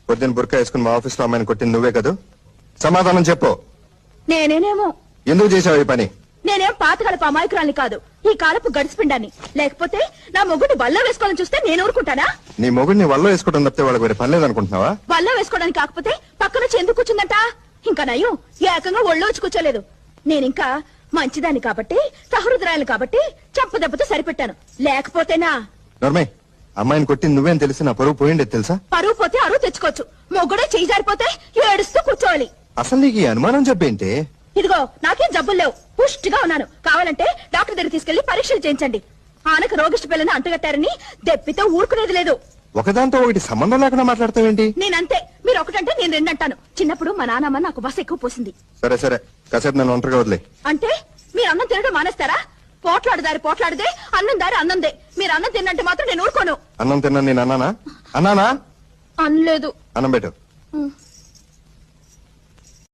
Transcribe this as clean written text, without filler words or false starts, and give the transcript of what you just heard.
పొద్దున్న బుర్కా వేసుకుని మా ఆఫీస్ లో అమ్మాయిని కొట్టింది నువ్వే కదా? సమాధానం చెప్పు. నేనేనేమో. ఎందుకు చేసావు ఈ పని? నేనేం పాతకాలపు అమాయకురాల్ని కాదు, ఈ కాలపు గడిచిపిండాన్ని. లేకపోతే నా మొగుడిని బల్ల వేసుకోవాలని చూస్తే నేను ఊరుకుంటానా? నీ మొగుడిని వల్ల వేసుకోవడం తప్పితే వాళ్ళకి వేరే పని లేదనుకుంటున్నావా? బల్ల వేసుకోవడానికి కాకపోతే పక్కన చెందుకు కూర్చుందంట. ఇంకా నయం ఏకంగా ఒళ్ళో వచ్చి కూర్చోలేదు. నేనింకా మంచిదాన్ని కాబట్టి, సహృదయాలు కాబట్టి చంపదెబ్బతో సరిపెట్టాను. లేకపోతేనా? నర్మే, అమ్మాయిని కొట్టింది నువ్వేం తెలిసి నా పరువు పోయిండేది తెలుసా? పరువు పోతే అరువు తెచ్చుకోవచ్చు, మొగుడే చెయ్యి జారిపోతే ఏడుస్తూ కూర్చోవాలి. అసలు నీకు ఈ అనుమానం చెప్పేంటి? ఇదిగో నాకేం జబ్బులు లేవు, పుష్టిగా ఉన్నాను. కావాలంటే డాక్టర్ దగ్గర తీసుకెళ్లి పరీక్షలు చేయించండి. ఆనకు రోగిష్టి పిల్లని అంటుగట్టారని దెప్పితో ఊరుకునేది లేదు. ఒకదాంతో ఒకటి సంబంధం లేకుండా మాట్లాడతావేంటి? నేనంతే, మీరు ఒకటంటే నేను రెండంటాను. చిన్నప్పుడు మా నాన్నమ్మ నాకు బస్ ఎక్కువ పోసింది. సరే సరే, కాసేపు నన్ను ఒంటరిగా వదిలే. అంటే మీరు అన్నం తినడం మానేస్తారా? పోట్లాడదారి అన్నం దారి అన్నందే. మీరు అన్నం తిన్నంటే మాత్రం నేను ఊరుకోను. అన్నం తిన్నా నేను అన్నానా? అన్నానా? అనలేదు. అన్నం పెట్టు.